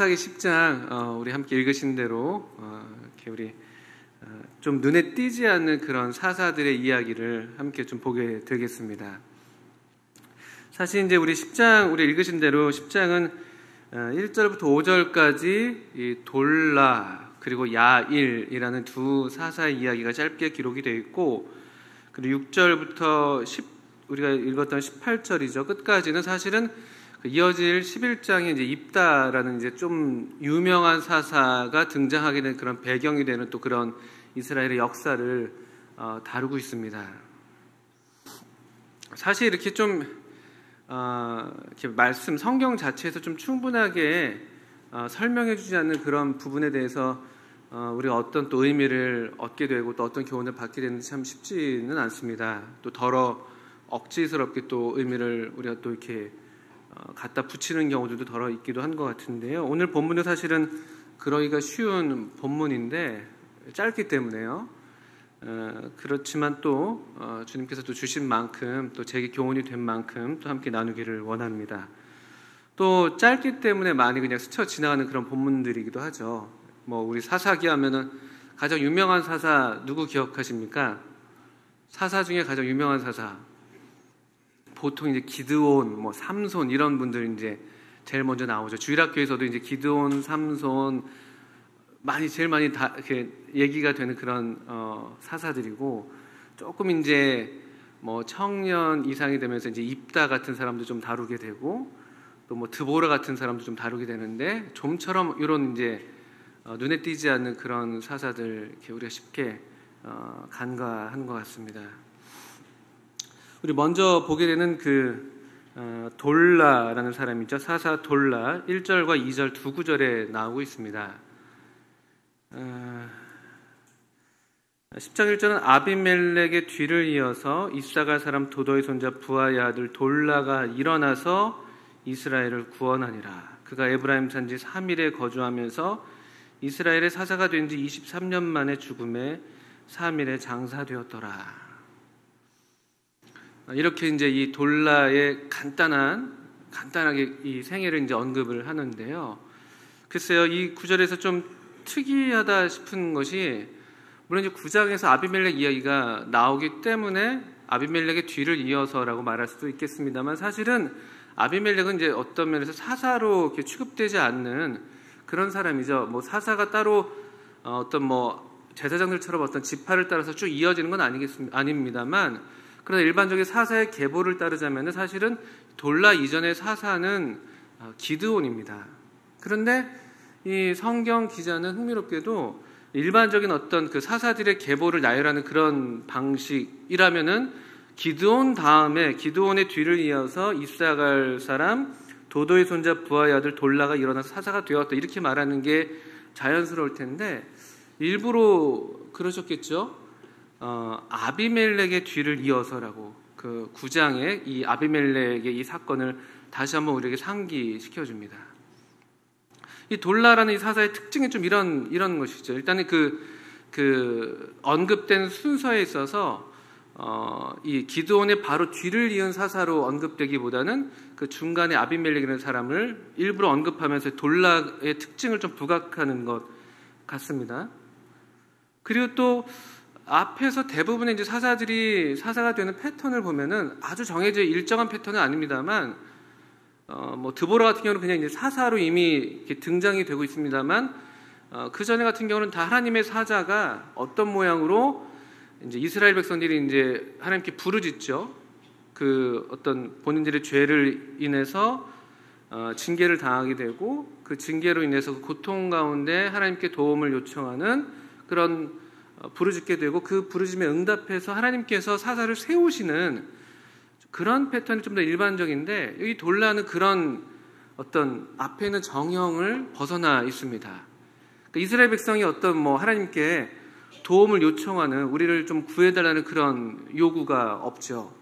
사사기 10장 우리 함께 읽으신 대로 이렇게 우리 좀 눈에 띄지 않는 그런 사사들의 이야기를 함께 좀 보게 되겠습니다. 사실 이제 우리 10장 우리 읽으신 대로 10장은 1절부터 5절까지 이 돌라 그리고 야일이라는 두 사사의 이야기가 짧게 기록이 되어 있고, 그리고 6절부터 우리가 읽었던 18절이죠. 끝까지는 사실은 이어질 11장에 이제 입다라는 이제 좀 유명한 사사가 등장하게 된 그런 배경이 되는 또 그런 이스라엘의 역사를 다루고 있습니다. 사실 이렇게 좀 이렇게 말씀 성경 자체에서 좀 충분하게 설명해주지 않는 그런 부분에 대해서 우리가 어떤 또 의미를 얻게 되고 또 어떤 교훈을 받게 되는지 참 쉽지는 않습니다. 또 억지스럽게 또 의미를 우리가 또 이렇게 갖다 붙이는 경우들도 더러 있기도 한 것 같은데요. 오늘 본문은 사실은 그러기가 쉬운 본문인데 짧기 때문에요. 그렇지만 또 주님께서 또 주신 만큼 또 제게 교훈이 된 만큼 또 함께 나누기를 원합니다. 또 짧기 때문에 많이 그냥 스쳐 지나가는 그런 본문들이기도 하죠. 뭐 우리 사사기 하면은 가장 유명한 사사 누구 기억하십니까? 사사 중에 가장 유명한 사사 보통 이제 기드온, 뭐 삼손 이런 분들 이제 제일 먼저 나오죠. 주일학교에서도 이제 기드온, 삼손 제일 많이 다 이렇게 얘기가 되는 그런 사사들이고, 조금 이제 뭐 청년 이상이 되면서 이제 입다 같은 사람도 좀 다루게 되고, 또 뭐 드보라 같은 사람도 좀 다루게 되는데, 좀처럼 이런 이제 눈에 띄지 않는 그런 사사들 이렇게 우리가 쉽게 간과하는 것 같습니다. 우리 먼저 보게 되는 돌라라는 사람이죠. 사사 돌라 1절과 2절 두 구절에 나오고 있습니다. 10장 1절은 아비멜렉의 뒤를 이어서 이사갈 사람 도도의 손자 부하의 아들 돌라가 일어나서 이스라엘을 구원하니라. 그가 에브라임 산지 3일에 거주하면서 이스라엘의 사사가 된 지 23년 만에 죽음에 3일에 장사되었더라. 이렇게 이제 이 돌라의 간단하게 이 생애를 이제 언급을 하는데요. 글쎄요, 이 구절에서 좀 특이하다 싶은 것이, 물론 이제 9장에서 아비멜렉 이야기가 나오기 때문에 아비멜렉의 뒤를 이어서라고 말할 수도 있겠습니다만, 사실은 아비멜렉은 이제 어떤 면에서 사사로 이렇게 취급되지 않는 그런 사람이죠. 뭐 사사가 따로 어떤 뭐 제사장들처럼 어떤 지파를 따라서 쭉 이어지는 건 아닙니다만, 그러나 일반적인 사사의 계보를 따르자면 사실은 돌라 이전의 사사는 기드온입니다. 그런데 이 성경 기자는 흥미롭게도 일반적인 어떤 그 사사들의 계보를 나열하는 그런 방식이라면은 기드온 다음에 기드온의 뒤를 이어서 이사갈 사람 도도의 손자 부하의 아들 돌라가 일어나서 사사가 되었다 이렇게 말하는 게 자연스러울 텐데, 일부러 그러셨겠죠. 아비멜렉의 뒤를 이어서라고 그 9장에 이 아비멜렉의 이 사건을 다시 한번 우리에게 상기시켜 줍니다. 이 돌라라는 이 사사의 특징이 좀 이런 것이죠. 일단은 그 언급된 순서에 있어서 이 기드온의 바로 뒤를 이은 사사로 언급되기보다는 그 중간에 아비멜렉이라는 사람을 일부러 언급하면서 돌라의 특징을 좀 부각하는 것 같습니다. 그리고 또 앞에서 대부분의 이제 사사가 되는 패턴을 보면은 아주 정해져 일정한 패턴은 아닙니다만, 뭐 드보라 같은 경우는 그냥 이제 사사로 이미 이렇게 등장이 되고 있습니다만, 그 전에 같은 경우는 다 하나님의 사자가 어떤 모양으로 이제 이스라엘 백성들이 이제 하나님께 부르짖죠. 그 어떤 본인들의 죄를 인해서 징계를 당하게 되고, 그 징계로 인해서 그 고통 가운데 하나님께 도움을 요청하는 그런 부르짖게 되고, 그 부르짖에 응답해서 하나님께서 사사를 세우시는 그런 패턴이 좀 더 일반적인데, 여기 돌라는 그런 어떤 앞에 있는 정형을 벗어나 있습니다. 그러니까 이스라엘 백성이 어떤 뭐 하나님께 도움을 요청하는, 우리를 좀 구해달라는 그런 요구가 없죠.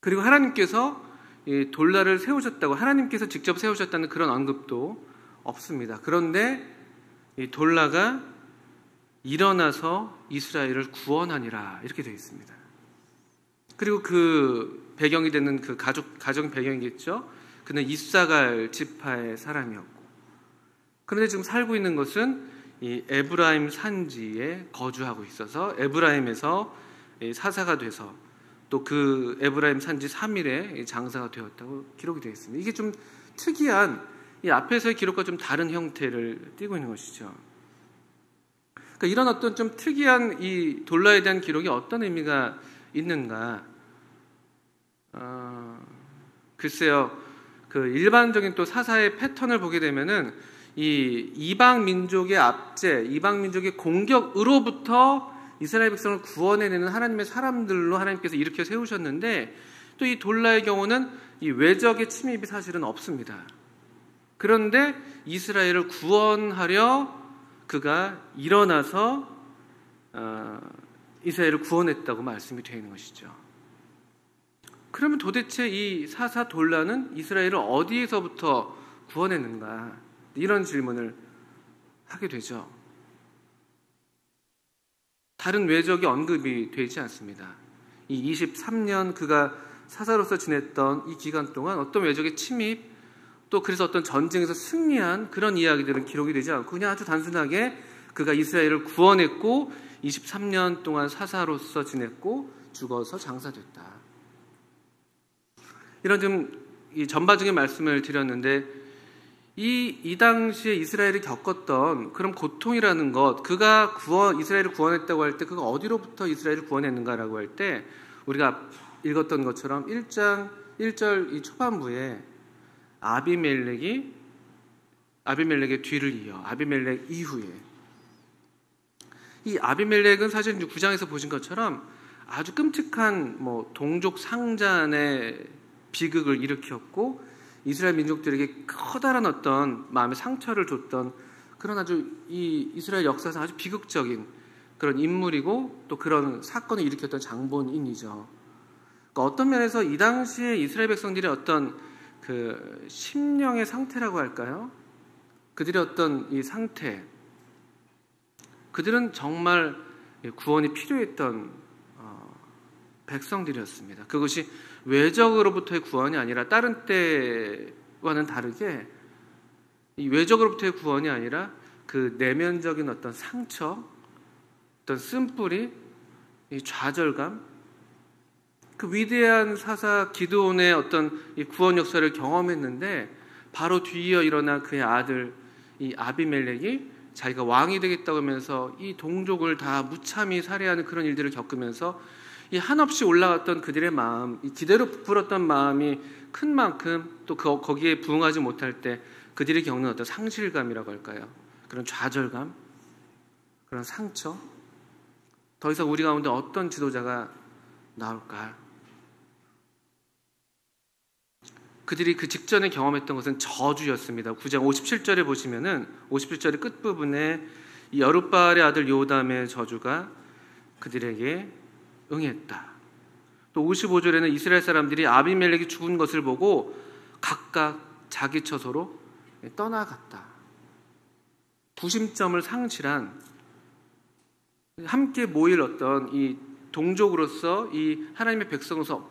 그리고 하나님께서 이 돌라를 세우셨다고, 하나님께서 직접 세우셨다는 그런 언급도 없습니다. 그런데 이 돌라가 일어나서 이스라엘을 구원하니라 이렇게 되어 있습니다. 그리고 그 배경이 되는 그 가정 배경이겠죠. 그는 이사갈 지파의 사람이었고, 그런데 지금 살고 있는 것은 이 에브라임 산지에 거주하고 있어서 에브라임에서 사사가 돼서 또 그 에브라임 산지 3일에 장사가 되었다고 기록이 되어 있습니다. 이게 좀 특이한, 이 앞에서의 기록과 좀 다른 형태를 띠고 있는 것이죠. 그러니까 이런 어떤 좀 특이한 이 돌라에 대한 기록이 어떤 의미가 있는가? 글쎄요, 그 일반적인 또 사사의 패턴을 보게 되면은 이 이방 민족의 압제, 이방 민족의 공격으로부터 이스라엘 백성을 구원해내는 하나님의 사람들로 하나님께서 일으켜 세우셨는데, 또 이 돌라의 경우는 이 외적의 침입이 사실은 없습니다. 그런데 이스라엘을 구원하려 그가 일어나서 이스라엘을 구원했다고 말씀이 되어 있는 것이죠. 그러면 도대체 이 사사 돌라는 이스라엘을 어디에서부터 구원했는가? 이런 질문을 하게 되죠. 다른 외적이 언급이 되지 않습니다. 이 23년 그가 사사로서 지냈던 이 기간 동안 어떤 외적의 침입, 또 그래서 어떤 전쟁에서 승리한 그런 이야기들은 기록이 되지 않고, 그냥 아주 단순하게 그가 이스라엘을 구원했고 23년 동안 사사로서 지냈고 죽어서 장사됐다. 이런 좀 이 전반적인 말씀을 드렸는데, 이 당시에 이스라엘이 겪었던 그런 고통이라는 것, 그가 이스라엘을 구원했다고 할 때 그가 어디로부터 이스라엘을 구원했는가라고 할 때, 우리가 읽었던 것처럼 1장 1절 이 초반부에 아비멜렉의 뒤를 이어, 아비멜렉 이후에, 이 아비멜렉은 사실 9장에서 보신 것처럼 아주 끔찍한 동족 상잔의 비극을 일으켰고, 이스라엘 민족들에게 커다란 어떤 마음의 상처를 줬던 그런 아주 이 이스라엘 역사상 아주 비극적인 그런 인물이고, 또 그런 사건을 일으켰던 장본인이죠. 그러니까 어떤 면에서 이 당시에 이스라엘 백성들의 어떤 그 심령의 상태라고 할까요? 그들의 어떤 이 상태, 그들은 정말 구원이 필요했던 백성들이었습니다. 그것이 외적으로부터의 구원이 아니라, 다른 때와는 다르게 이 외적으로부터의 구원이 아니라 그 내면적인 어떤 상처, 어떤 쓴뿌리, 이 좌절감, 그 위대한 사사 기드온의 어떤 이 구원 역사를 경험했는데, 바로 뒤이어 일어난 그의 아들 이 아비멜렉이 자기가 왕이 되겠다고 하면서 이 동족을 다 무참히 살해하는 그런 일들을 겪으면서 이 한없이 올라갔던 그들의 마음, 이 기대로 부풀었던 마음이 큰 만큼, 또 거기에 부응하지 못할 때 그들이 겪는 어떤 상실감이라고 할까요? 그런 좌절감, 그런 상처, 더 이상 우리 가운데 어떤 지도자가 나올까? 그들이 그 직전에 경험했던 것은 저주였습니다. 9장 57절에 보시면은 57절의 끝부분에 이 여룻바알의 아들 요담의 저주가 그들에게 응했다. 또 55절에는 이스라엘 사람들이 아비멜렉이 죽은 것을 보고 각각 자기 처소로 떠나갔다. 부심점을 상실한, 함께 모일 어떤 이 동족으로서 이 하나님의 백성으로서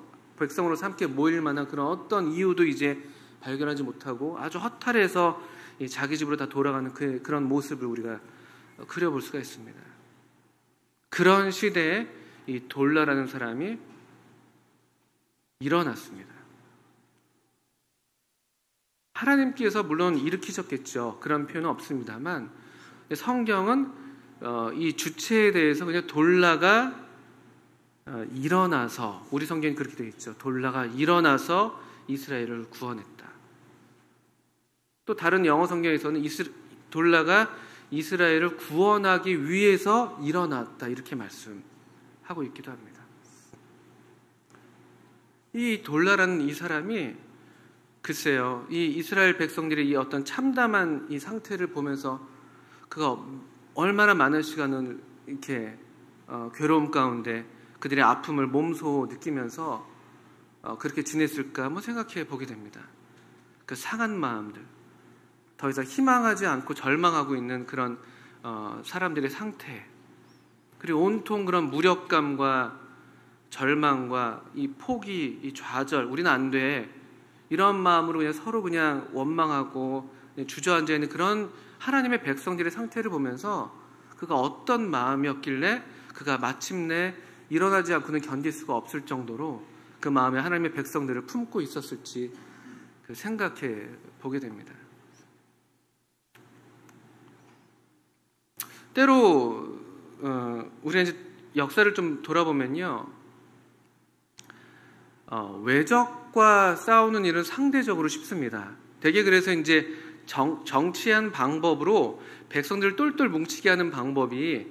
함께 모일 만한 그런 어떤 이유도 이제 발견하지 못하고 아주 허탈해서 자기 집으로 다 돌아가는 그런 모습을 우리가 그려볼 수가 있습니다. 그런 시대에 이 돌라라는 사람이 일어났습니다. 하나님께서 물론 일으키셨겠죠. 그런 표현은 없습니다만, 성경은 이 주체에 대해서 그냥 돌라가 일어나서, 우리 성경이 그렇게 되어 있죠. 돌라가 일어나서 이스라엘을 구원했다. 또 다른 영어 성경에서는 돌라가 이스라엘을 구원하기 위해서 일어났다, 이렇게 말씀하고 있기도 합니다. 이 돌라라는 이 사람이, 글쎄요, 이 이스라엘 백성들의 이 어떤 참담한 이 상태를 보면서 그가 얼마나 많은 시간을 이렇게 괴로움 가운데 그들의 아픔을 몸소 느끼면서 그렇게 지냈을까 한번 생각해 보게 됩니다. 그 상한 마음들, 더 이상 희망하지 않고 절망하고 있는 그런 사람들의 상태, 그리고 온통 그런 무력감과 절망과 이 포기, 이 좌절, 우리는 안 돼, 이런 마음으로 그냥 서로 그냥 원망하고 그냥 주저앉아 있는 그런 하나님의 백성들의 상태를 보면서 그가 어떤 마음이었길래 그가 마침내 일어나지 않고는 견딜 수가 없을 정도로 그 마음에 하나님의 백성들을 품고 있었을지 생각해 보게 됩니다. 때로 우리가 이제 역사를 좀 돌아보면요, 외적과 싸우는 일은 상대적으로 쉽습니다. 대개 그래서 이제 정치한 방법으로 백성들을 똘똘 뭉치게 하는 방법이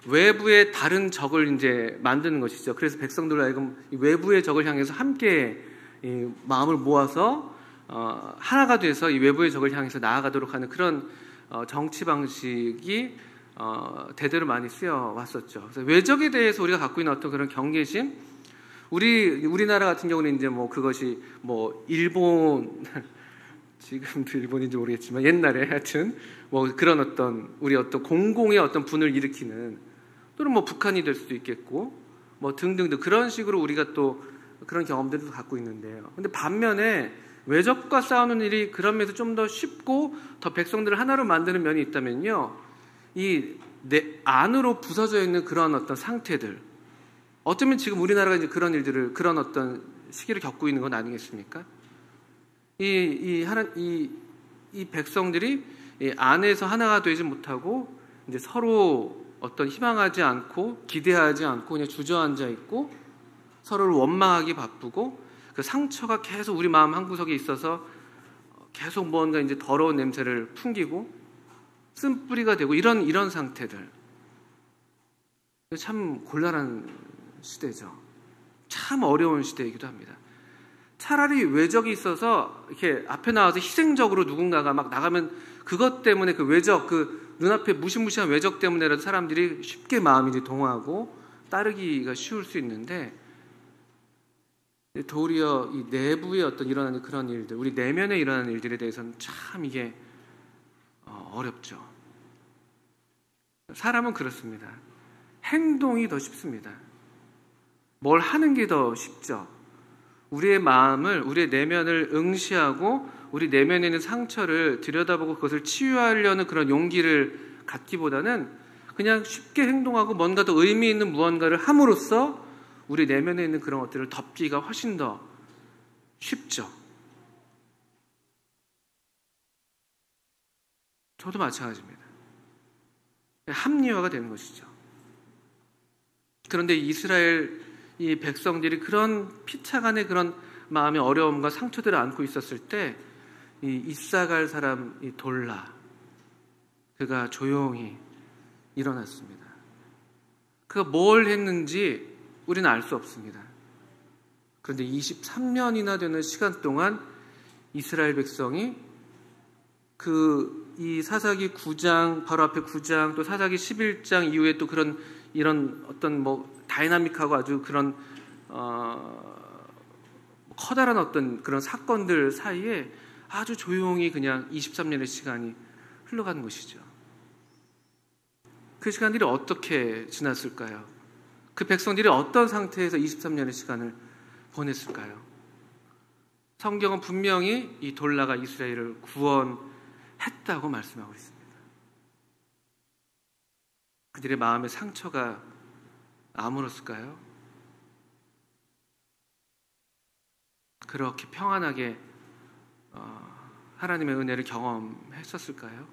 외부의 다른 적을 이제 만드는 것이죠. 그래서 백성들로 하여금 외부의 적을 향해서 함께 마음을 모아서 하나가 돼서 이 외부의 적을 향해서 나아가도록 하는 그런 정치 방식이 대대로 많이 쓰여 왔었죠. 그래서 외적에 대해서 우리가 갖고 있는 어떤 그런 경계심, 우리나라 같은 경우는 이제 뭐 그것이 뭐 일본 지금도 일본인지 모르겠지만 옛날에 하여튼 뭐 그런 어떤 우리 어떤 공공의 어떤 분을 일으키는, 또는 뭐 북한이 될 수도 있겠고 뭐 등등등 그런 식으로 우리가 또 그런 경험들도 갖고 있는데요. 근데 반면에 외적과 싸우는 일이 그런 면에서 좀 더 쉽고 더 백성들을 하나로 만드는 면이 있다면요, 이 내 안으로 부서져 있는 그런 어떤 상태들, 어쩌면 지금 우리나라가 이제 그런 일들을, 그런 어떤 시기를 겪고 있는 건 아니겠습니까? 이 백성들이 이 안에서 하나가 되지 못하고 이제 서로 어떤 희망하지 않고 기대하지 않고 그냥 주저앉아 있고 서로를 원망하기 바쁘고, 그 상처가 계속 우리 마음 한구석에 있어서 계속 뭔가 이제 더러운 냄새를 풍기고 쓴뿌리가 되고 이런 상태들, 참 곤란한 시대죠. 참 어려운 시대이기도 합니다. 차라리 외적이 있어서 이렇게 앞에 나와서 희생적으로 누군가가 막 나가면 그것 때문에 그 외적, 그 눈앞에 무시무시한 외적 때문에라도 사람들이 쉽게 마음이 이제 동하고 따르기가 쉬울 수 있는데, 도리어 이 내부에 어떤 일어나는 그런 일들, 우리 내면에 일어나는 일들에 대해서는 참 이게 어렵죠. 사람은 그렇습니다. 행동이 더 쉽습니다. 뭘 하는 게 더 쉽죠. 우리의 마음을, 우리의 내면을 응시하고 우리 내면에 있는 상처를 들여다보고 그것을 치유하려는 그런 용기를 갖기보다는 그냥 쉽게 행동하고 뭔가 더 의미 있는 무언가를 함으로써 우리 내면에 있는 그런 것들을 덮기가 훨씬 더 쉽죠. 저도 마찬가지입니다. 합리화가 되는 것이죠. 그런데 이스라엘 이 백성들이 그런 피차간의 그런 마음의 어려움과 상처들을 안고 있었을 때, 이 이사갈 사람 이 돌라, 그가 조용히 일어났습니다. 그가 뭘 했는지 우리는 알 수 없습니다. 그런데 23년이나 되는 시간 동안 이스라엘 백성이 이 사사기 9장 바로 앞에 9장, 또 사사기 11장 이후에 또 이런 어떤 뭐 다이나믹하고 아주 그런 커다란 어떤 그런 사건들 사이에 아주 조용히 그냥 23년의 시간이 흘러가는 것이죠. 그 시간들이 어떻게 지났을까요? 그 백성들이 어떤 상태에서 23년의 시간을 보냈을까요? 성경은 분명히 이 돌라가 이스라엘을 구원했다고 말씀하고 있습니다. 그들의 마음의 상처가 아물었을까요? 그렇게 평안하게 하나님의 은혜를 경험했었을까요?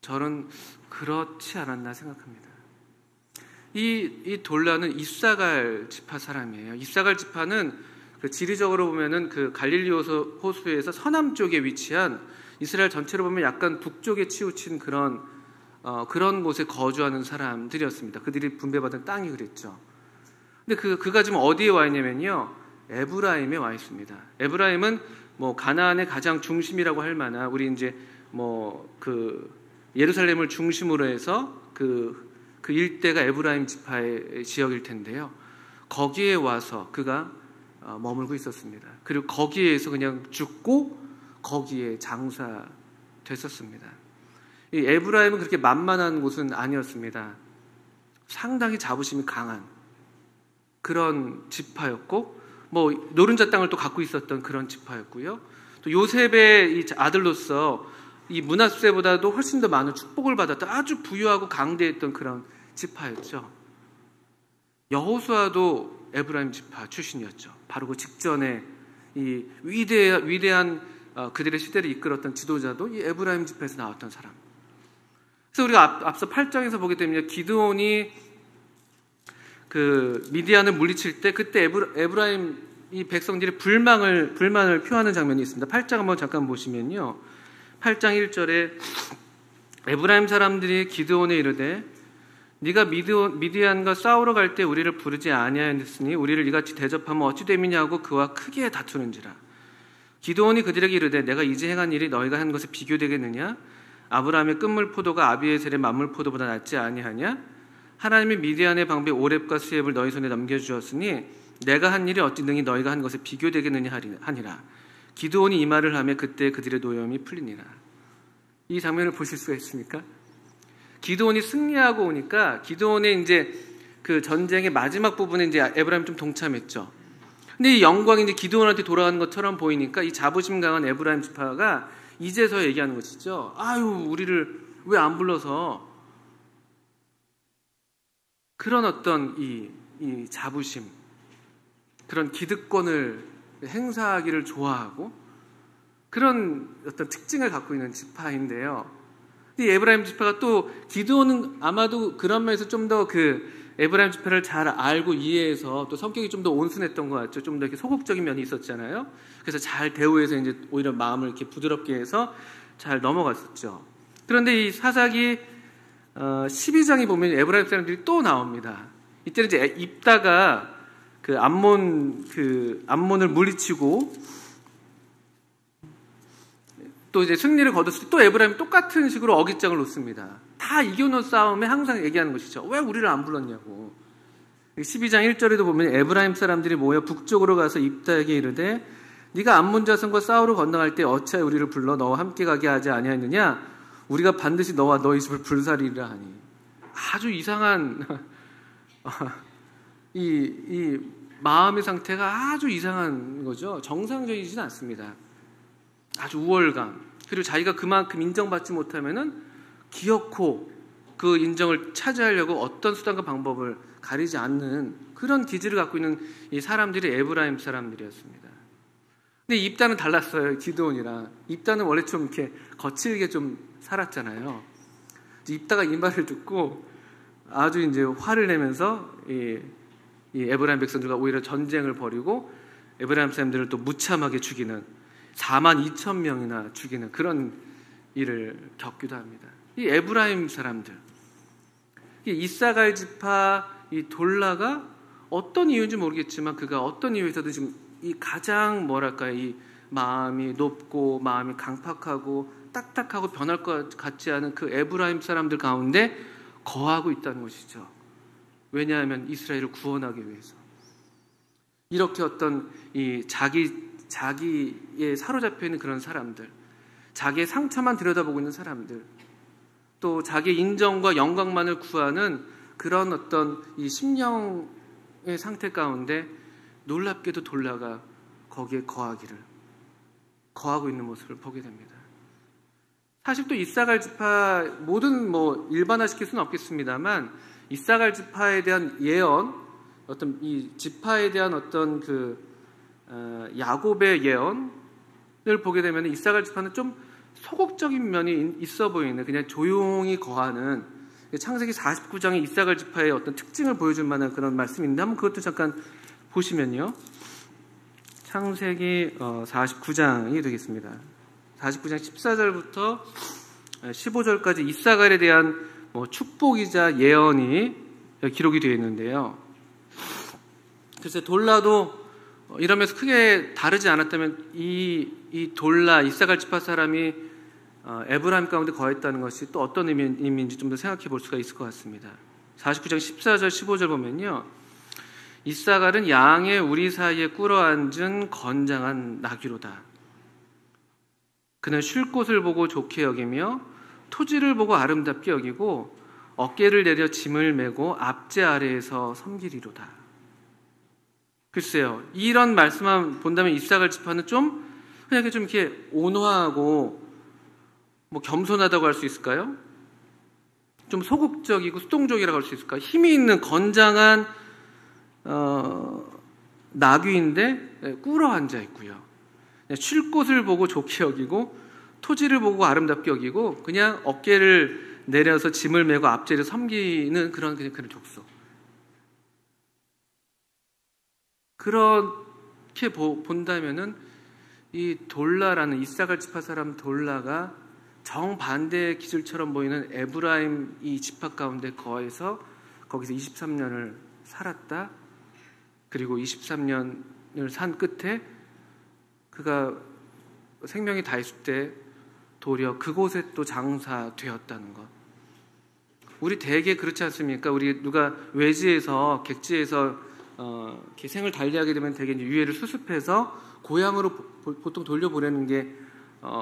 저는 그렇지 않았나 생각합니다. 이 돌라는 이사갈 지파 사람이에요. 이사갈 지파는 그 지리적으로 보면은 그 갈릴리 호수에서 서남쪽에 위치한, 이스라엘 전체로 보면 약간 북쪽에 치우친 그런 곳에 거주하는 사람들이었습니다. 그들이 분배받은 땅이 그랬죠. 근데 그가 지금 어디에 와 있냐면요, 에브라임에 와 있습니다. 에브라임은 뭐 가나안의 가장 중심이라고 할 만한, 우리 이제 뭐 그 예루살렘을 중심으로 해서 그 일대가 에브라임 지파의 지역일 텐데요. 거기에 와서 그가 머물고 있었습니다. 그리고 거기에서 그냥 죽고 거기에 장사됐었습니다. 이 에브라임은 그렇게 만만한 곳은 아니었습니다. 상당히 자부심이 강한 그런 지파였고, 뭐 노른자 땅을 또 갖고 있었던 그런 지파였고요. 또 요셉의 이 아들로서 이 므낫세보다도 훨씬 더 많은 축복을 받았던 아주 부유하고 강대했던 그런 지파였죠. 여호수아도 에브라임 지파 출신이었죠. 바로 그 직전에 이 위대한 그들의 시대를 이끌었던 지도자도 이 에브라임 지파에서 나왔던 사람. 그래서 우리가 앞서 8장에서 보게 되면 기드온이 그 미디안을 물리칠 때 그때 에브라임 이 백성들이 불만을 표하는 장면이 있습니다. 8장 한번 잠깐 보시면요. 8장 1절에 에브라임 사람들이 기드온에 이르되 네가 미디안과 싸우러 갈 때 우리를 부르지 아니하였으니 우리를 이같이 대접하면 어찌 됨이냐고 그와 크게 다투는지라. 기드온이 그들에게 이르되 내가 이제 행한 일이 너희가 한 것에 비교되겠느냐? 아브라함의 끝물 포도가 아비에셀의 만물 포도보다 낫지 아니하냐? 하나님이 미디안의 방배 오렙과 스엡을 너희 손에 넘겨주었으니 내가 한 일이 어찌 능히 너희가 한 것에 비교되겠느냐 하니라. 기드온이 이 말을 하며 그때 그들의 노염이 풀리니라. 이 장면을 보실 수가 있습니까? 기드온이 승리하고 오니까 기드온의 이제 그 전쟁의 마지막 부분에 이제 에브라임 좀 동참했죠. 근데 이 영광이 이제 기드온한테 돌아가는 것처럼 보이니까 이 자부심 강한 에브라임 지파가 이제서 얘기하는 것이죠. 아유, 우리를 왜 안 불러서. 그런 어떤 이 자부심, 그런 기득권을 행사하기를 좋아하고 그런 어떤 특징을 갖고 있는 지파인데요. 이 에브라임 지파가 또 기드온은 아마도 그런 면에서 좀 더 그 에브라임 지파를 잘 알고 이해해서 또 성격이 좀 더 온순했던 것 같죠. 좀 더 이렇게 소극적인 면이 있었잖아요. 그래서 잘 대우해서 이제 오히려 마음을 이렇게 부드럽게 해서 잘 넘어갔었죠. 그런데 이 사사기 12장에 보면 에브라임 사람들이 또 나옵니다. 이때는 이제 입다가 그 암몬을 물리치고 또 이제 승리를 거뒀을 때 또 에브라임이 똑같은 식으로 어깃장을 놓습니다. 다 이겨놓은 싸움에 항상 얘기하는 것이죠. 왜 우리를 안 불렀냐고. 12장 1절에도 보면 에브라임 사람들이 모여 북쪽으로 가서 입다에게 이르되 네가 암몬 자손과 싸우러 건너갈 때 어찌하여 우리를 불러 너와 함께 가게 하지 아니하였느냐? 우리가 반드시 너와 너희 집을 불살이리라 하니. 아주 이상한 이 마음의 상태가 아주 이상한 거죠. 정상적이지는 않습니다. 아주 우월감, 그리고 자기가 그만큼 인정받지 못하면은 기어코 그 인정을 차지하려고 어떤 수단과 방법을 가리지 않는 그런 기질을 갖고 있는 이 사람들이 에브라임 사람들이었습니다. 근데 입다는 달랐어요. 기드온이랑. 입다는 원래 좀 이렇게 거칠게 좀 살았잖아요. 입다가 이 말을 듣고 아주 이제 화를 내면서 이 에브라임 백성들과 오히려 전쟁을 벌이고 에브라임 사람들을 또 무참하게 죽이는 42,000명이나 죽이는 그런 일을 겪기도 합니다. 이 에브라임 사람들, 이 이사갈 지파 이 돌라가 어떤 이유인지 모르겠지만 그가 어떤 이유에서든 지금 이 가장 뭐랄까요, 이 마음이 높고 마음이 강팍하고 딱딱하고 변할 것 같지 않은 그 에브라임 사람들 가운데 거하고 있다는 것이죠. 왜냐하면 이스라엘을 구원하기 위해서. 이렇게 어떤 이 자기에 사로잡혀 있는 그런 사람들, 자기의 상처만 들여다보고 있는 사람들, 또 자기의 인정과 영광만을 구하는 그런 어떤 이 심령의 상태 가운데 놀랍게도 돌라가 거기에 거하고 있는 모습을 보게 됩니다. 사실 또 이사갈 지파 모든 일반화시킬 수는 없겠습니다만 이사갈 지파에 대한 예언, 어떤 이 지파에 대한 어떤 야곱의 예언을 보게 되면 이사갈 지파는 좀 소극적인 면이 있어 보이는, 그냥 조용히 거하는, 창세기 49장의 이사갈 지파의 어떤 특징을 보여줄 만한 그런 말씀인데 한번 그것도 잠깐 보시면요. 창세기 49장이 되겠습니다. 49장 14절부터 15절까지 이사갈에 대한 축복이자 예언이 기록이 되어 있는데요. 글쎄 돌라도 이러면서 크게 다르지 않았다면 이 돌라 이사갈 지파 사람이 에브라임 가운데 거했다는 것이 또 어떤 의미인지 좀 더 생각해 볼 수가 있을 것 같습니다. 49장 14절 15절 보면요, 이사갈은 양의 우리 사이에 꿇어앉은 건장한 나귀로다. 그는 쉴 곳을 보고 좋게 여기며 토지를 보고 아름답게 여기고 어깨를 내려 짐을 메고 압제 아래에서 섬기리로다. 글쎄요, 이런 말씀만 본다면 이사갈 지파는 좀 그냥 좀 이렇게 온화하고 뭐 겸손하다고 할 수 있을까요? 좀 소극적이고 수동적이라고 할 수 있을까요? 힘이 있는 건장한 나귀인데 꿇어 앉아 있고요. 쉴 곳을 보고 좋게 여기고 토지를 보고 아름답게 여기고 그냥 어깨를 내려서 짐을 메고 앞자리를 섬기는 그런 족속. 그렇게 본다면은 이 돌라라는 이사갈 지파 사람 돌라가 정반대의 기질처럼 보이는 에브라임 이 지파 가운데 거해서 거기서 23년을 살았다. 그리고 23년을 산 끝에 그가 생명이 다했을 때 도리어 그곳에 또 장사되었다는 것. 우리 대개 그렇지 않습니까? 우리 누가 외지에서 객지에서 이렇게 생을 달리하게 되면 대개 이제 유해를 수습해서 고향으로 보통 돌려보내는 게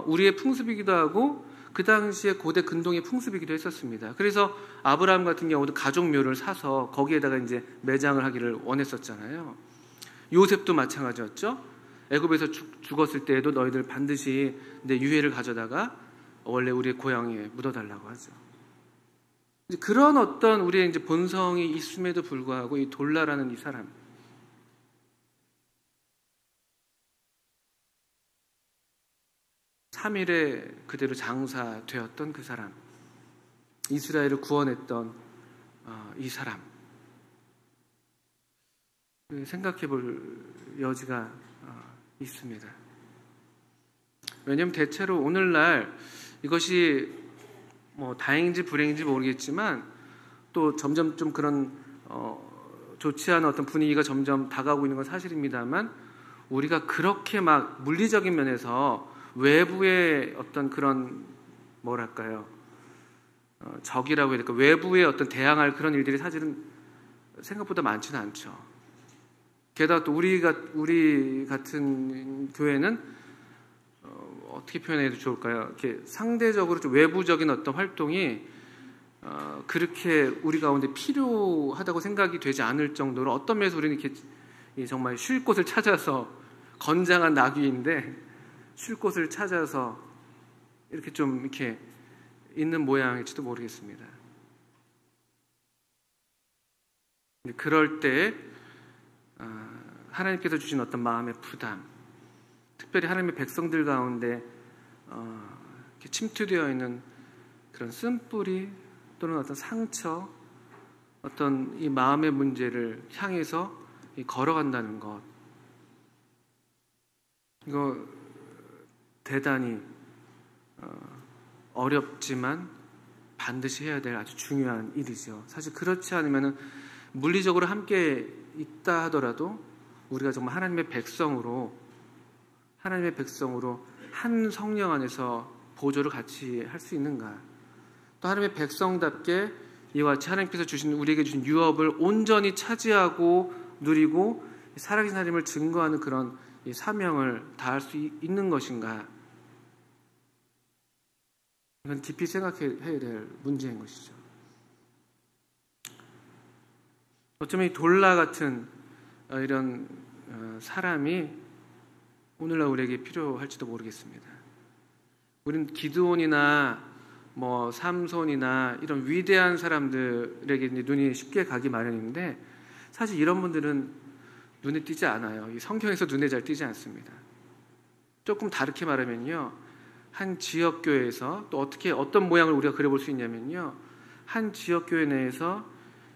우리의 풍습이기도 하고 그 당시에 고대 근동의 풍습이기도 했었습니다. 그래서 아브라함 같은 경우도 가족묘를 사서 거기에다가 이제 매장을 하기를 원했었잖아요. 요셉도 마찬가지였죠. 애굽에서 죽었을 때에도 너희들 반드시 내 유해를 가져다가 원래 우리의 고향에 묻어달라고 하죠. 그런 어떤 우리의 이제 본성이 있음에도 불구하고 이 돌라라는 이 사람, 3일에 그대로 장사되었던 그 사람, 이스라엘을 구원했던 이 사람, 생각해 볼 여지가 있습니다. 왜냐하면 대체로 오늘날 이것이 뭐 다행인지 불행인지 모르겠지만 또 점점 좀 그런 좋지 않은 어떤 분위기가 점점 다가오고 있는 건 사실입니다만 우리가 그렇게 막 물리적인 면에서 외부의 어떤 그런 뭐랄까요 적이라고 해야 될까 외부의 어떤 대항할 그런 일들이 사실은 생각보다 많지는 않죠. 게다가 또 우리 같은 교회는 어떻게 표현해도 좋을까요? 이렇게 상대적으로 좀 외부적인 어떤 활동이 그렇게 우리 가운데 필요하다고 생각이 되지 않을 정도로 어떤 면에서 우리는 이렇게 정말 쉴 곳을 찾아서 건장한 나귀인데 쉴 곳을 찾아서 이렇게 좀 이렇게 있는 모양일지도 모르겠습니다. 그럴 때 하나님께서 주신 어떤 마음의 부담, 특별히 하나님의 백성들 가운데 이렇게 침투되어 있는 그런 쓴뿌리 또는 어떤 상처, 어떤 이 마음의 문제를 향해서 걸어간다는 것, 이거 대단히 어렵지만 반드시 해야 될 아주 중요한 일이죠. 사실 그렇지 않으면 물리적으로 함께 있다 하더라도 우리가 정말 하나님의 백성으로 한 성령 안에서 보조를 같이 할 수 있는가? 또 하나님의 백성답게 이와 같이 하나님께서 우리에게 주신 유업을 온전히 차지하고 누리고 살아계신 하나님을 증거하는 그런 사명을 다할 수 있는 것인가? 이건 깊이 생각해야 될 문제인 것이죠. 어쩌면 이 돌라 같은 이런 사람이 오늘날 우리에게 필요할지도 모르겠습니다. 우리는 기드온이나 뭐 삼손이나 이런 위대한 사람들에게 눈이 쉽게 가기 마련인데 사실 이런 분들은 눈에 띄지 않아요. 이 성경에서 눈에 잘 띄지 않습니다. 조금 다르게 말하면요, 한 지역 교회에서 또 어떤 모양을 우리가 그려볼 수 있냐면요, 한 지역 교회 내에서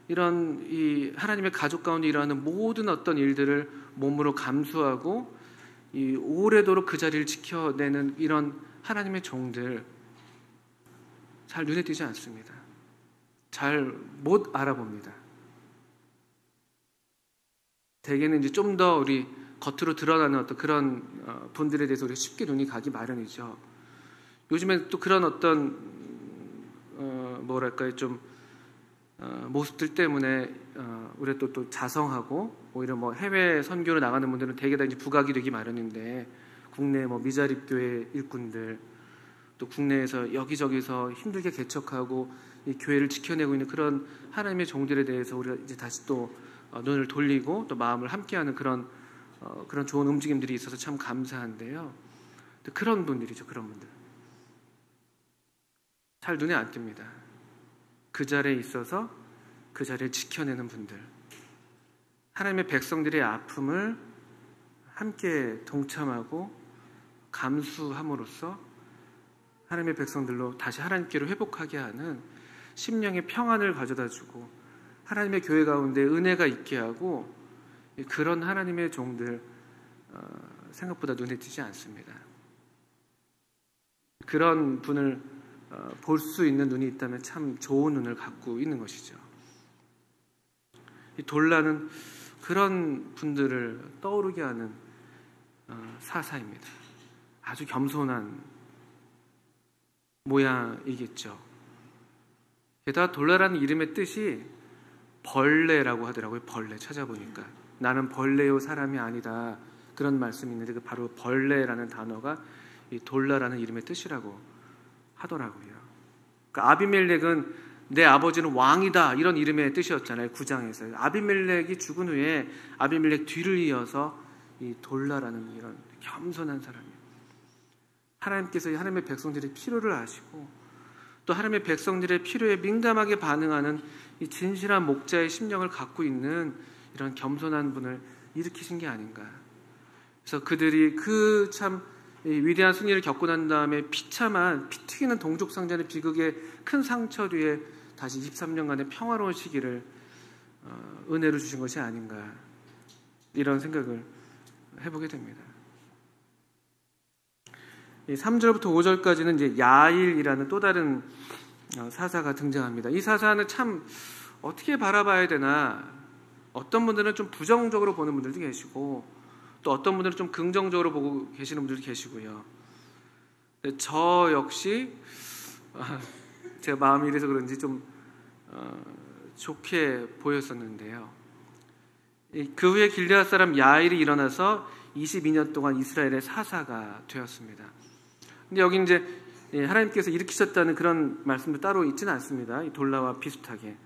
이런 이 하나님의 가족 가운데 일어나는 모든 어떤 일들을 몸으로 감수하고 이 오래도록 그 자리를 지켜내는 이런 하나님의 종들 잘 눈에 띄지 않습니다. 잘 못 알아봅니다. 대개는 이제 좀 더 우리 겉으로 드러나는 어떤 그런 분들에 대해서 우리가 쉽게 눈이 가기 마련이죠. 요즘엔 또 그런 어떤 뭐랄까요 좀 모습들 때문에 우리가 또 자성하고 오히려 뭐 해외 선교로 나가는 분들은 대개 다 이제 부각이 되기 마련인데 국내 뭐 미자립 교회 일꾼들 또 국내에서 여기저기서 힘들게 개척하고 이 교회를 지켜내고 있는 그런 하나님의 종들에 대해서 우리가 이제 다시 또 눈을 돌리고 또 마음을 함께하는 그런 좋은 움직임들이 있어서 참 감사한데요. 그런 분들이죠. 그런 분들 잘 눈에 안 띕니다. 그 자리에 있어서 그 자리를 지켜내는 분들, 하나님의 백성들의 아픔을 함께 동참하고 감수함으로써 하나님의 백성들로 다시 하나님께로 회복하게 하는 심령의 평안을 가져다주고 하나님의 교회 가운데 은혜가 있게 하고, 그런 하나님의 종들 생각보다 눈에 띄지 않습니다. 그런 분을 볼 수 있는 눈이 있다면 참 좋은 눈을 갖고 있는 것이죠. 이 돌라는 그런 분들을 떠오르게 하는 사사입니다. 아주 겸손한 모양이겠죠. 게다가 돌라라는 이름의 뜻이 벌레라고 하더라고요. 벌레 찾아보니까 나는 벌레요 사람이 아니다, 그런 말씀이 있는데 그 바로 벌레라는 단어가 이 돌라라는 이름의 뜻이라고 하더라고요. 그러니까 아비멜렉은 내 아버지는 왕이다, 이런 이름의 뜻이었잖아요. 9장에서 아비멜렉이 죽은 후에 아비멜렉 뒤를 이어서 이 돌라라는 이런 겸손한 사람이에요. 하나님께서 하나님의 백성들의 필요를 아시고 또 하나님의 백성들의 필요에 민감하게 반응하는 이 진실한 목자의 심령을 갖고 있는 이런 겸손한 분을 일으키신 게 아닌가. 그래서 그들이 그 참 위대한 승리를 겪고 난 다음에 비참한 피 튀기는 동족상잔의 비극의 큰 상처 뒤에 다시 23년간의 평화로운 시기를 은혜로 주신 것이 아닌가, 이런 생각을 해보게 됩니다. 3절부터 5절까지는 이제 야일이라는 또 다른 사사가 등장합니다. 이 사사는 참 어떻게 바라봐야 되나, 어떤 분들은 좀 부정적으로 보는 분들도 계시고 또 어떤 분들은 좀 긍정적으로 보고 계시는 분들도 계시고요. 저 역시 제가 마음이 이래서 그런지 좀 좋게 보였었는데요. 그 후에 길르앗 사람 야일이 일어나서 22년 동안 이스라엘의 사사가 되었습니다. 근데 여기 이제 하나님께서 일으키셨다는 그런 말씀도 따로 있지는 않습니다. 이 돌라와 비슷하게.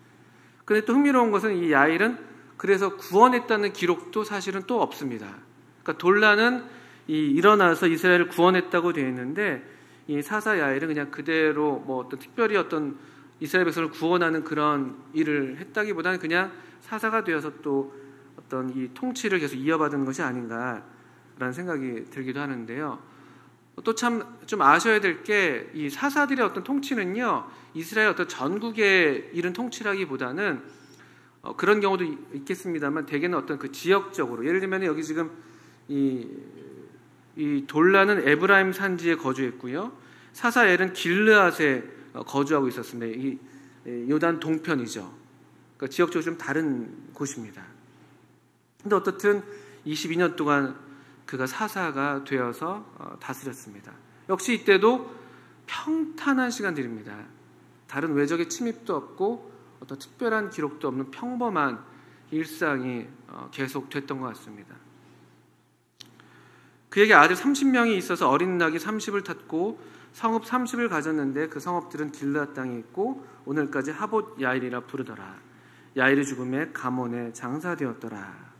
그런데 또 흥미로운 것은 이 야일은 그래서 구원했다는 기록도 사실은 또 없습니다. 그러니까 돌라는 일어나서 이스라엘을 구원했다고 되어 있는데 이 사사 야일은 그냥 그대로 뭐 어떤 특별히 어떤 이스라엘 백성을 구원하는 그런 일을 했다기보다는 그냥 사사가 되어서 또 어떤 이 통치를 계속 이어받은 것이 아닌가라는 생각이 들기도 하는데요. 또 참 좀 아셔야 될 게 이 사사들의 어떤 통치는요, 이스라엘 어떤 전국에 이른 통치라기보다는 그런 경우도 있겠습니다만 대개는 어떤 그 지역적으로, 예를 들면 여기 지금 이 돌라는 에브라임 산지에 거주했고요, 사사엘은 길르앗에 거주하고 있었습니다. 이 요단 동편이죠. 그러니까 지역적으로 좀 다른 곳입니다. 근데 어떻든 22년 동안 그가 사사가 되어서 다스렸습니다. 역시 이때도 평탄한 시간들입니다. 다른 외적의 침입도 없고 어떤 특별한 기록도 없는 평범한 일상이 계속됐던 것 같습니다. 그에게 아들 30명이 있어서 어린 낙이 30을 탔고 성읍 30을 가졌는데 그 성읍들은 길르앗 땅에 있고 오늘까지 하봇 야일이라 부르더라. 야일의 죽음에 가몬에 장사되었더라.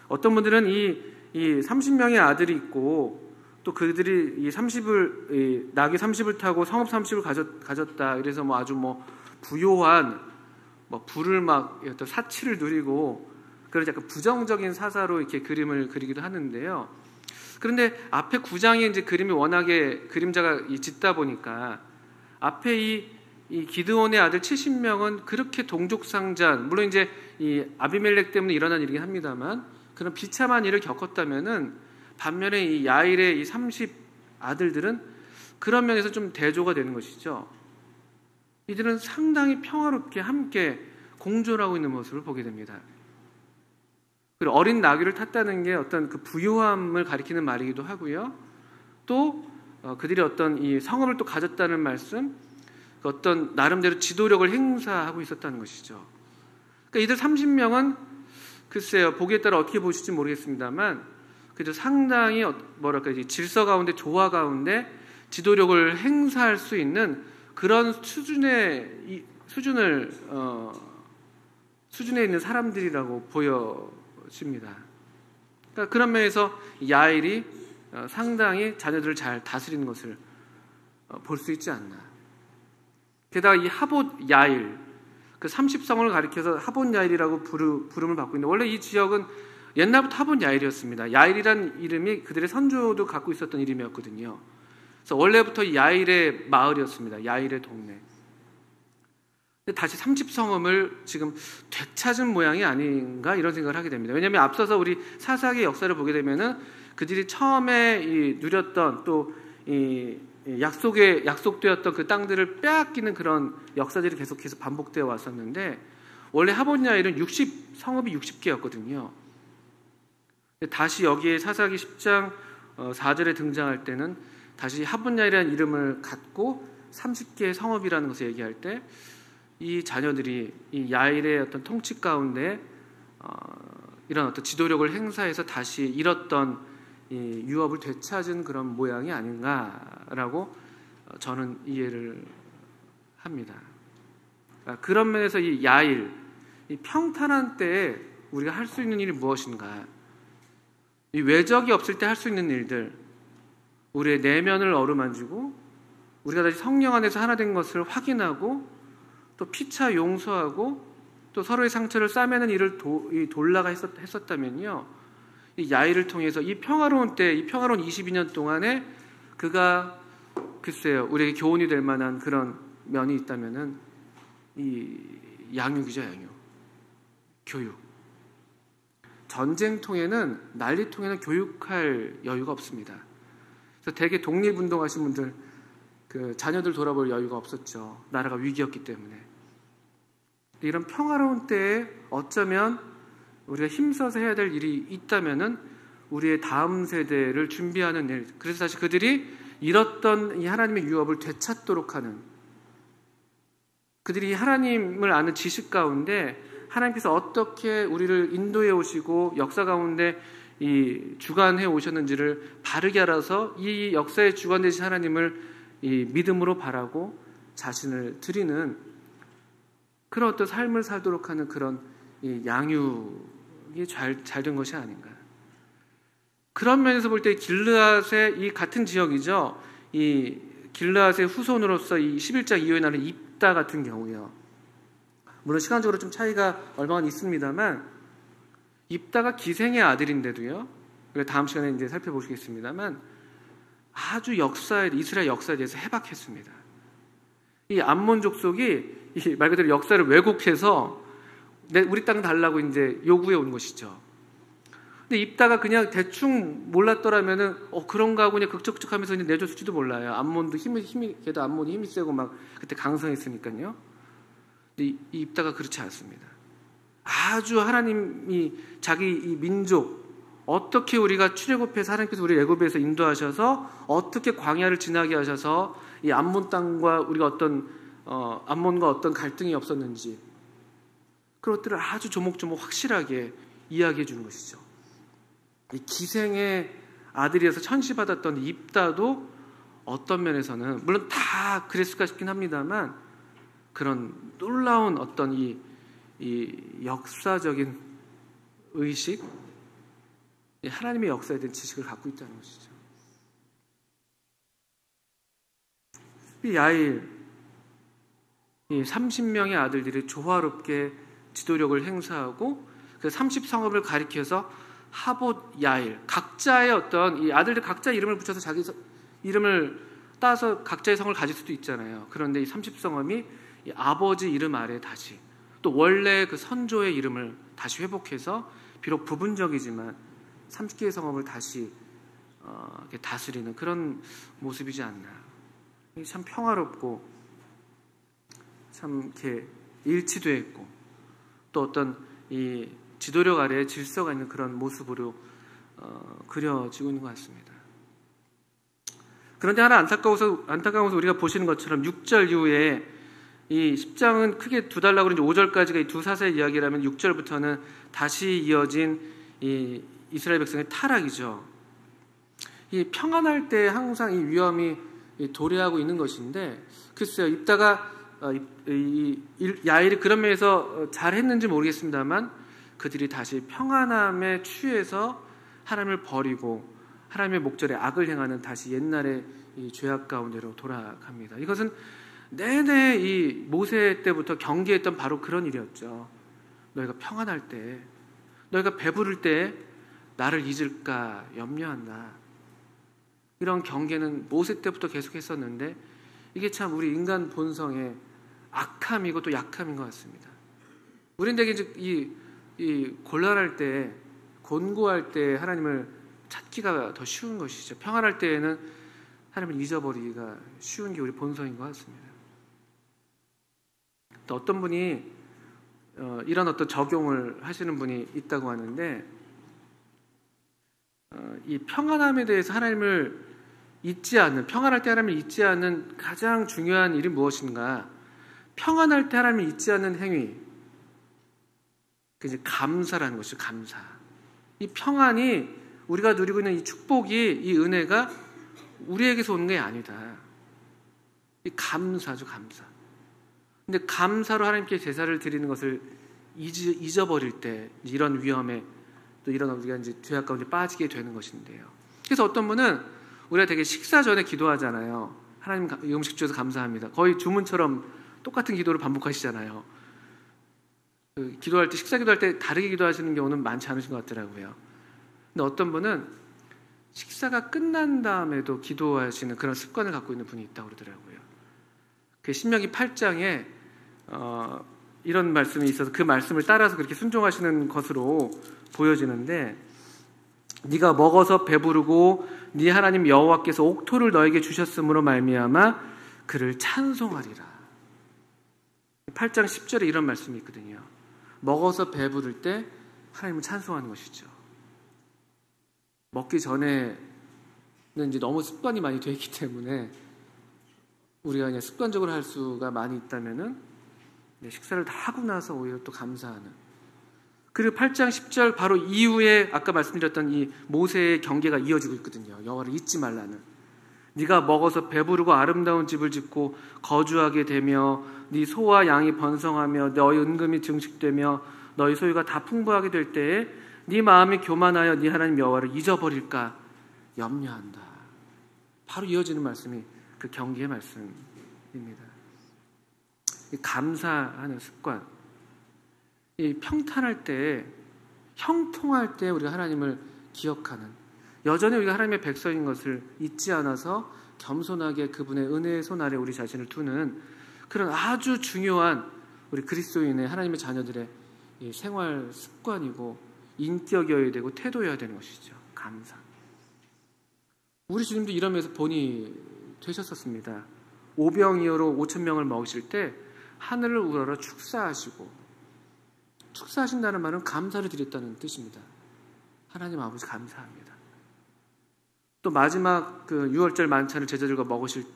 어떤 분들은 이 30명의 아들이 있고 또 그들이 낙이 30을 타고 성읍 30을 가졌다. 그래서 뭐 아주 뭐 부요한 부를 막 어떤 사치를 누리고 그런 약간 부정적인 사사로 이렇게 그림을 그리기도 하는데요. 그런데 앞에 9장에 이제 그림이 워낙에 그림자가 짙다 보니까 앞에 이 기드온의 아들 70명은 그렇게 동족상잔, 물론 이제 이 아비멜렉 때문에 일어난 일이긴 합니다만 그런 비참한 일을 겪었다면은 반면에 이 야일의 이 30 아들들은 그런 면에서 좀 대조가 되는 것이죠. 이들은 상당히 평화롭게 함께 공존하고 있는 모습을 보게 됩니다. 그리고 어린 나귀를 탔다는 게 어떤 그 부유함을 가리키는 말이기도 하고요. 또 그들이 어떤 이 성읍을 또 가졌다는 말씀, 어떤 나름대로 지도력을 행사하고 있었다는 것이죠. 그러니까 이들 30명은 글쎄요, 보기에 따라 어떻게 보실지 모르겠습니다만 그래도 상당히 질서 가운데 조화 가운데 지도력을 행사할 수 있는 그런 수준을 수준에 있는 사람들이라고 보여집니다. 그러니까 그런 면에서 야일이 상당히 자녀들을 잘 다스리는 것을 볼 수 있지 않나. 게다가 이 하봇 야일, 그 30성을 가리켜서 하봇 야일이라고 부름을 받고 있는데, 원래 이 지역은 옛날부터 하봇 야일이었습니다. 야일이란 이름이 그들의 선조도 갖고 있었던 이름이었거든요. 그래서 원래부터 야일의 마을이었습니다. 야일의 동네. 다시 30성읍을 지금 되찾은 모양이 아닌가 이런 생각을 하게 됩니다. 왜냐하면 앞서서 우리 사사기의 역사를 보게 되면은 그들이 처음에 누렸던 또 약속되었던 그 땅들을 빼앗기는 그런 역사들이 계속해서 반복되어 왔었는데, 원래 하봇 야일은 성읍이 60개였거든요. 다시 여기에 사사기 10장 4절에 등장할 때는 다시 하봇 야일이라는 이름을 갖고 30개의 성읍이라는 것을 얘기할 때, 이 자녀들이 이 야일의 어떤 통치 가운데 이런 어떤 지도력을 행사해서 다시 잃었던 이 유업을 되찾은 그런 모양이 아닌가라고 저는 이해를 합니다. 그런 면에서 이 야일, 이 평탄한 때에 우리가 할 수 있는 일이 무엇인가? 이 외적이 없을 때 할 수 있는 일들, 우리의 내면을 어루만지고 우리가 다시 성령 안에서 하나 된 것을 확인하고 또 피차 용서하고 또 서로의 상처를 싸매는 일을 돌라가 했었다면요, 이 야일을 통해서 이 평화로운 때, 이 평화로운 22년 동안에 그가 글쎄요 우리에게 교훈이 될 만한 그런 면이 있다면은 이 양육이죠. 교육. 전쟁통에는, 난리통에는 교육할 여유가 없습니다. 그래서 대개 독립운동하신 분들 그 자녀들 돌아볼 여유가 없었죠. 나라가 위기였기 때문에. 이런 평화로운 때에 어쩌면 우리가 힘써서 해야 될 일이 있다면은 우리의 다음 세대를 준비하는 일, 그래서 다시 그들이 잃었던 이 하나님의 유업을 되찾도록 하는, 그들이 하나님을 아는 지식 가운데 하나님께서 어떻게 우리를 인도해 오시고 역사 가운데 이 주관해 오셨는지를 바르게 알아서 이 역사의 주관 되신 하나님을 이 믿음으로 바라고 자신을 드리는 그런 어떤 삶을 살도록 하는 그런 이 양육이 잘 된 것이 아닌가. 그런 면에서 볼 때 길르앗의 이 같은 지역이죠. 이 길르앗의 후손으로서 이 11장 이후에 나는 입다 같은 경우요. 물론 시간적으로 좀 차이가 얼마나 있습니다만, 입다가 기생의 아들인데도요. 다음 시간에 이제 살펴보시겠습니다만, 아주 이스라엘 역사에 대해서 해박했습니다. 이 암몬 족속이 말 그대로 역사를 왜곡해서 우리 땅 달라고 이제 요구해 온 것이죠. 근데 입다가 그냥 대충 몰랐더라면은 그런가 하고 그냥 극적극적하면서 내줬을지도 몰라요. 암몬도 걔도 암몬이 힘이 세고 막 그때 강성했으니까요. 근데 이 입다가 그렇지 않습니다. 아주 하나님이 자기 이 민족 어떻게 우리가 출애굽해서 하나님께서 우리 애굽에서 인도하셔서 어떻게 광야를 지나게 하셔서 이 암몬 땅과 우리가 암몬과 어떤 갈등이 없었는지 그런 것들을 아주 조목조목 확실하게 이야기해 주는 것이죠. 이 기생의 아들이어서 천시받았던 입다도 어떤 면에서는 물론 다 그랬을까 싶긴 합니다만 그런 놀라운 어떤 이 역사적인 의식, 하나님의 역사에 대한 지식을 갖고 있다는 것이죠. 이 야일, 이 30명의 아들들이 조화롭게 지도력을 행사하고 그 30성읍을 가리켜서 하봇 야일, 각자의 어떤 이 아들들 각자 이름을 붙여서 자기 이름을 따서 각자의 성을 가질 수도 있잖아요. 그런데 이 30성읍이 이 아버지 이름 아래 다시 또 원래 그 선조의 이름을 다시 회복해서 비록 부분적이지만 30개의 성읍을 다시 다스리는 그런 모습이지 않나. 참 평화롭고 참 이렇게 일치되어 있고 또 어떤 이 지도력 아래에 질서가 있는 그런 모습으로 그려지고 있는 것 같습니다. 그런데 하나 안타까워서 우리가 보시는 것처럼 6절 이후에 이 10장은 크게 두 달라고 그런지 5절까지가 이 두 사사의 이야기라면 6절부터는 다시 이어진 이 이스라엘 백성의 타락이죠. 이 평안할 때 항상 이 위험이 도래하고 있는 것인데 글쎄요, 입다가 야일이 그런 면에서 잘했는지 모르겠습니다만 그들이 다시 평안함에 취해서 하나님을 버리고 하나님의 목전에 악을 행하는 다시 옛날의 이 죄악 가운데로 돌아갑니다. 이것은 내내 이 모세 때부터 경계했던 바로 그런 일이었죠. 너희가 평안할 때, 너희가 배부를 때 나를 잊을까 염려한다. 이런 경계는 모세 때부터 계속했었는데 이게 참 우리 인간 본성의 악함이고 또 약함인 것 같습니다. 우리는 되게 이제 이 곤란할 때, 곤고할 때 하나님을 찾기가 더 쉬운 것이죠. 평안할 때에는 하나님을 잊어버리기가 쉬운 게 우리 본성인 것 같습니다. 또 어떤 분이 이런 어떤 적용을 하시는 분이 있다고 하는데 이 평안함에 대해서 하나님을 잊지 않는, 평안할 때 하나님을 잊지 않는 가장 중요한 일이 무엇인가? 평안할 때 하나님을 잊지 않는 행위, 그 이제 감사라는 것이죠. 감사. 이 평안이 우리가 누리고 있는 이 축복이, 이 은혜가 우리에게서 오는 게 아니다. 이 감사죠, 감사. 근데 감사로 하나님께 제사를 드리는 것을 잊어버릴 때 이런 위험에 또 이런 우리가 이제 죄악 가운데 빠지게 되는 것인데요. 그래서 어떤 분은 우리가 되게 식사 전에 기도하잖아요. 하나님 이 음식 주셔서 감사합니다. 거의 주문처럼 똑같은 기도를 반복하시잖아요. 기도할 때, 식사 기도할 때 다르게 기도하시는 경우는 많지 않으신 것 같더라고요. 근데 어떤 분은 식사가 끝난 다음에도 기도하시는 그런 습관을 갖고 있는 분이 있다고 그러더라고요. 그 신명기 8장에 이런 말씀이 있어서 그 말씀을 따라서 그렇게 순종하시는 것으로 보여지는데, 네가 먹어서 배부르고 네 하나님 여호와께서 옥토를 너에게 주셨으므로 말미암아 그를 찬송하리라. 8장 10절에 이런 말씀이 있거든요. 먹어서 배부를 때 하나님을 찬송하는 것이죠. 먹기 전에는 이제 너무 습관이 많이 되어 있기 때문에 우리가 그냥 습관적으로 할 수가 많이 있다면은 식사를 다 하고 나서 오히려 또 감사하는. 그리고 8장 10절 바로 이후에 아까 말씀드렸던 이 모세의 경계가 이어지고 있거든요. 여호와를 잊지 말라는. 네가 먹어서 배부르고 아름다운 집을 짓고 거주하게 되며 네 소와 양이 번성하며 너희 은금이 증식되며 너희 소유가 다 풍부하게 될 때에 네 마음이 교만하여 네 하나님 여호와를 잊어버릴까 염려한다. 바로 이어지는 말씀이 그 경계의 말씀입니다. 이 감사하는 습관, 이 평탄할 때, 형통할 때 우리가 하나님을 기억하는, 여전히 우리가 하나님의 백성인 것을 잊지 않아서 겸손하게 그분의 은혜의 손 아래 우리 자신을 두는 그런 아주 중요한 우리 그리스도인의 하나님의 자녀들의 이 생활 습관이고 인격이어야 되고 태도여야 되는 것이죠. 감사. 우리 주님도 이런 면에서 본이 되셨었습니다. 오병이어로 5,000명을 먹으실 때 하늘을 우러러 축사하시고, 축사하신다는 말은 감사를 드렸다는 뜻입니다. 하나님 아버지 감사합니다. 또 마지막 그 6월절 만찬을 제자들과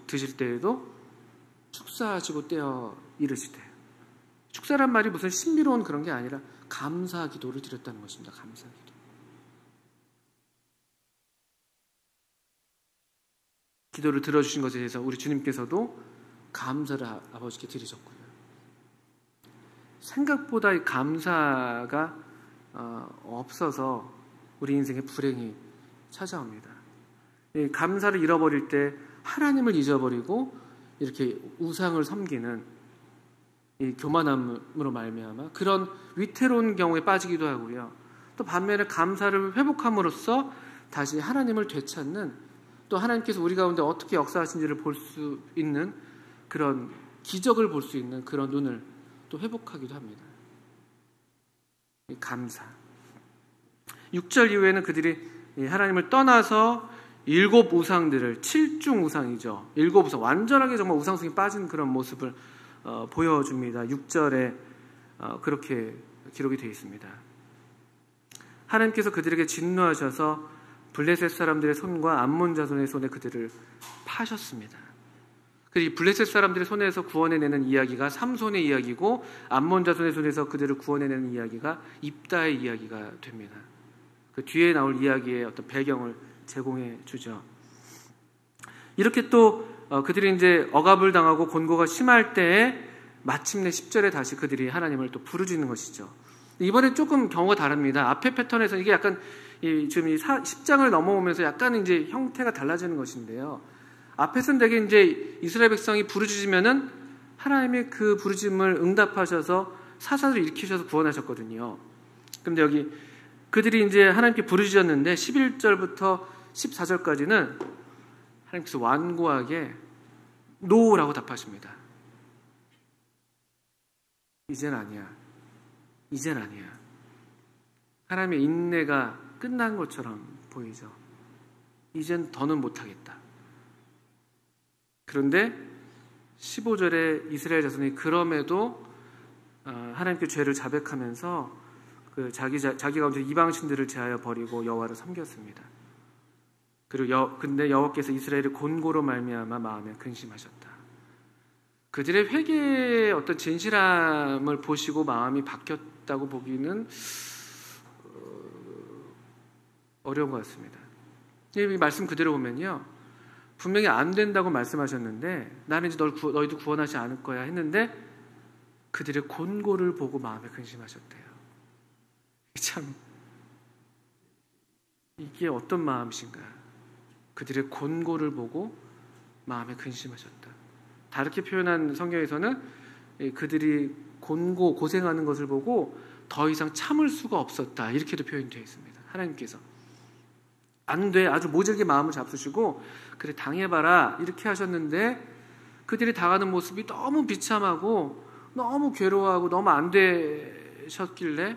드실 때에도 축사하시고 떼어 이르시되, 축사란 말이 무슨 신비로운 그런 게 아니라 감사 기도를 드렸다는 것입니다. 감사 기도. 기도를 들어주신 것에 대해서 우리 주님께서도 감사를 아버지께 드리셨고요. 생각보다 이 감사가 없어서 우리 인생에 불행이 찾아옵니다. 이 감사를 잃어버릴 때 하나님을 잊어버리고 이렇게 우상을 섬기는 이 교만함으로 말미암아 그런 위태로운 경우에 빠지기도 하고요. 또 반면에 감사를 회복함으로써 다시 하나님을 되찾는, 또 하나님께서 우리 가운데 어떻게 역사하신지를 볼 수 있는 그런 기적을 볼 수 있는 그런 눈을 또 회복하기도 합니다. 감사. 6절 이후에는 그들이 하나님을 떠나서 7 우상들을, 7중 우상이죠. 7 우상, 완전하게 정말 우상숭이 빠진 그런 모습을 보여줍니다. 6절에 그렇게 기록이 되어 있습니다. 하나님께서 그들에게 진노하셔서 블레셋 사람들의 손과 암몬 자손의 손에 그들을 파셨습니다. 그리고 이 블레셋 사람들의 손에서 구원해내는 이야기가 삼손의 이야기고, 암몬 자손의 손에서 그들을 구원해내는 이야기가 입다의 이야기가 됩니다. 그 뒤에 나올 이야기의 어떤 배경을 제공해 주죠. 이렇게 또 그들이 이제 억압을 당하고 곤고가 심할 때에 마침내 10절에 다시 그들이 하나님을 또 부르짖는 것이죠. 이번에 조금 경우가 다릅니다. 앞에 패턴에서 이게 약간 지금 이 10장을 넘어오면서 약간 이제 형태가 달라지는 것인데요. 앞에서는 되게 이제 이스라엘 백성이 부르짖으면은 하나님이 그 부르짖음을 응답하셔서 사사를 일으키셔서 구원하셨거든요. 그런데 여기 그들이 이제 하나님께 부르짖었는데 11절부터 14절까지는 하나님께서 완고하게 노라고 답하십니다. 이젠 아니야. 이젠 아니야. 하나님의 인내가 끝난 것처럼 보이죠. 이젠 더는 못하겠다. 그런데 15절에 이스라엘 자손이 그럼에도 하나님께 죄를 자백하면서 그 자기 가운데 이방신들을 제하여 버리고 여호와를 섬겼습니다. 그리고 근데 여호와께서 이스라엘의 곤고로 말미암아 마음에 근심하셨다. 그들의 회개의 어떤 진실함을 보시고 마음이 바뀌었다고 보기는 어려운 것 같습니다. 이 말씀 그대로 보면요, 분명히 안 된다고 말씀하셨는데 나는 이제 너희도 구원하지 않을 거야 했는데 그들의 곤고를 보고 마음에 근심하셨대요. 참 이게 어떤 마음이신가? 그들의 곤고를 보고 마음에 근심하셨다. 다르게 표현한 성경에서는 그들이 고생하는 것을 보고 더 이상 참을 수가 없었다, 이렇게도 표현되어 있습니다. 하나님께서 안 돼, 아주 모질게 마음을 잡수시고 그래 당해봐라 이렇게 하셨는데 그들이 당하는 모습이 너무 비참하고 너무 괴로워하고 너무 안 되셨길래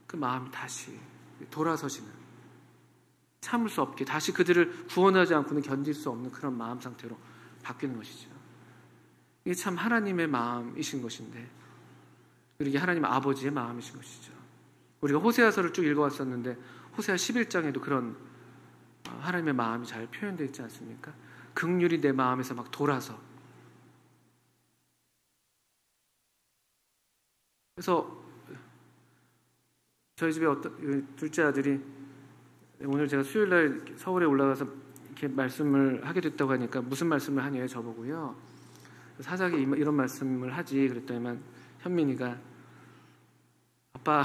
그 마음이 다시 돌아서시는, 참을 수 없게 다시 그들을 구원하지 않고는 견딜 수 없는 그런 마음 상태로 바뀌는 것이죠. 이게 참 하나님의 마음이신 것인데, 그리고 이게 하나님 아버지의 마음이신 것이죠. 우리가 호세아서를 쭉 읽어왔었는데 호세아 11장에도 그런 하나님의 마음이 잘 표현되어 있지 않습니까? 긍휼이 내 마음에서 막 돌아서. 그래서 저희 집에 둘째 아들이 오늘 제가 수요일날 서울에 올라가서 이렇게 말씀을 하게 됐다고 하니까 무슨 말씀을 하냐고 저보고요. 사사기 이런 말씀을 하지 그랬더니만 현민이가 아빠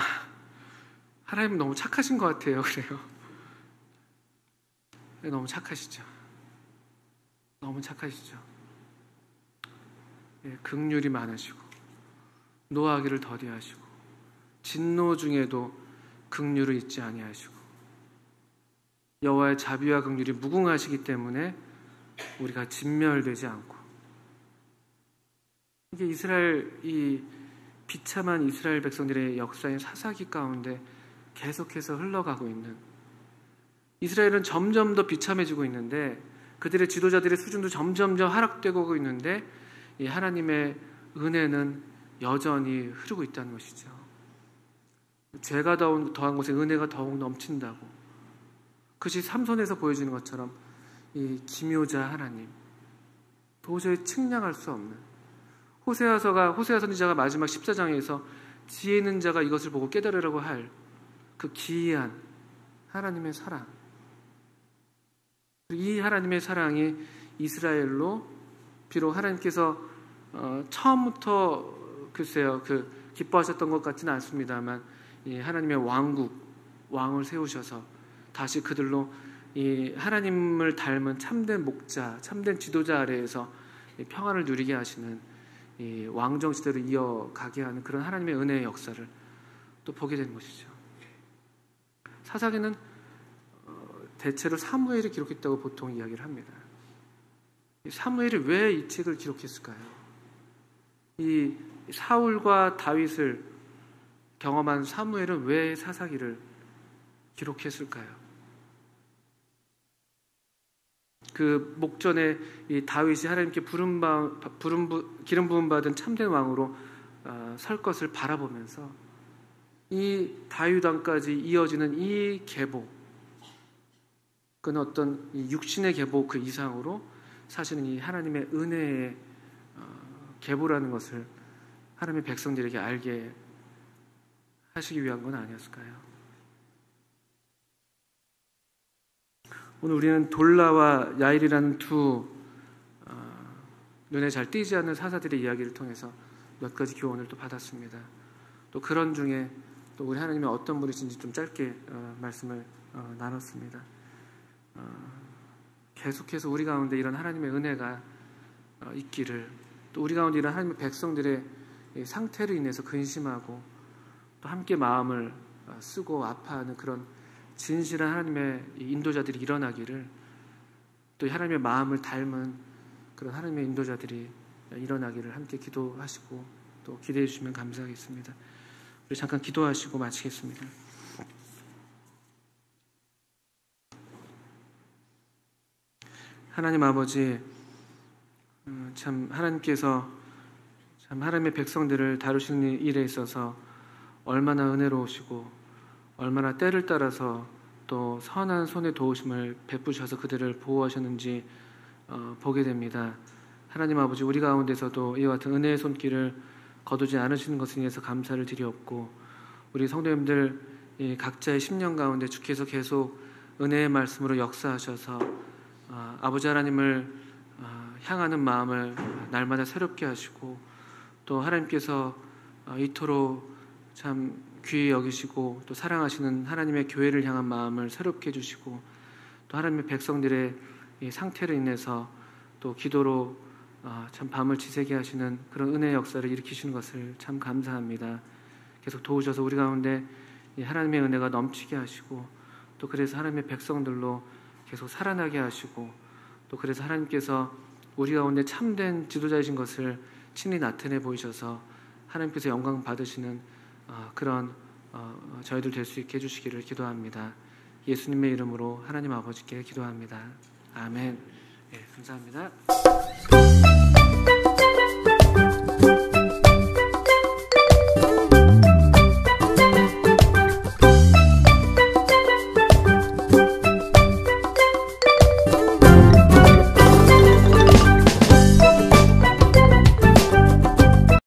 하나님 너무 착하신 것 같아요. 그래요. 너무 착하시죠. 너무 착하시죠. 예, 긍휼이 많으시고 노하기를 더디하시고 진노 중에도 긍휼을 잊지 아니하시고 여호와의 자비와 긍휼이 무궁하시기 때문에 우리가 진멸되지 않고, 이게 이 비참한 이스라엘 백성들의 역사인 사사기 가운데 계속해서 흘러가고 있는, 이스라엘은 점점 더 비참해지고 있는데 그들의 지도자들의 수준도 점점 하락되고 있는데 이 하나님의 은혜는 여전히 흐르고 있다는 것이죠. 죄가 더한 곳에 은혜가 더욱 넘친다고, 그것이 삼손에서 보여지는 것처럼 이 기묘자 하나님, 도저히 측량할 수 없는, 호세아 선지자가 마지막 14장에서 지혜 있는 자가 이것을 보고 깨달으라고 할 그 기이한 하나님의 사랑, 이 하나님의 사랑이 이스라엘로 비록 하나님께서 처음부터 글쎄요 기뻐하셨던 것 같지는 않습니다만 이 하나님의 왕을 세우셔서 다시 그들로 이 하나님을 닮은 참된 목자, 참된 지도자 아래에서 평안을 누리게 하시는 이 왕정 시대로 이어가게 하는 그런 하나님의 은혜의 역사를 또 보게 되는 것이죠. 사사기는 대체로 사무엘이 기록했다고 보통 이야기를 합니다. 사무엘이 왜 이 책을 기록했을까요? 이 사울과 다윗을 경험한 사무엘은 왜 사사기를 기록했을까요? 그 목전에 이 다윗이 하나님께 기름 부음 받은 참된 왕으로 설 것을 바라보면서 이 다윗 왕까지 이어지는 이 계보, 그는 어떤 이 육신의 계보 그 이상으로 사실은 이 하나님의 은혜의 계보라는 것을 하나님의 백성들에게 알게 하시기 위한 건 아니었을까요? 오늘 우리는 돌라와 야일이라는 두 눈에 잘 띄지 않는 사사들의 이야기를 통해서 몇 가지 교훈을 또 받았습니다. 또 그런 중에 또 우리 하나님이 어떤 분이신지 좀 짧게 말씀을 나눴습니다. 계속해서 우리 가운데 이런 하나님의 은혜가 있기를, 또 우리 가운데 이런 하나님의 백성들의 상태로 인해서 근심하고 또 함께 마음을 쓰고 아파하는 그런 진실한 하나님의 인도자들이 일어나기를, 또 하나님의 마음을 닮은 그런 하나님의 인도자들이 일어나기를 함께 기도하시고 또 기대해 주시면 감사하겠습니다. 우리 잠깐 기도하시고 마치겠습니다. 하나님 아버지, 참 하나님께서 참 하나님의 백성들을 다루시는 일에 있어서 얼마나 은혜로우시고 얼마나 때를 따라서 또 선한 손의 도우심을 베푸셔서 그들을 보호하셨는지 보게 됩니다. 하나님 아버지, 우리 가운데서도 이와 같은 은혜의 손길을 거두지 않으시는 것에 대해서 감사를 드리옵고, 우리 성도님들 각자의 심령 가운데 주께서 계속 은혜의 말씀으로 역사하셔서 아버지 하나님을 향하는 마음을 날마다 새롭게 하시고, 또 하나님께서 이토록 참 귀히 여기시고 또 사랑하시는 하나님의 교회를 향한 마음을 새롭게 해주시고, 또 하나님의 백성들의 이 상태로 인해서 또 기도로 참 밤을 지새게 하시는 그런 은혜의 역사를 일으키시는 것을 참 감사합니다. 계속 도우셔서 우리 가운데 이 하나님의 은혜가 넘치게 하시고, 또 그래서 하나님의 백성들로 계속 살아나게 하시고, 또 그래서 하나님께서 우리 가운데 참된 지도자이신 것을 친히 나타내 보이셔서 하나님께서 영광 받으시는 그런 저희들 될 수 있게 해주시기를 기도합니다. 예수님의 이름으로 하나님 아버지께 기도합니다. 아멘. 네, 감사합니다.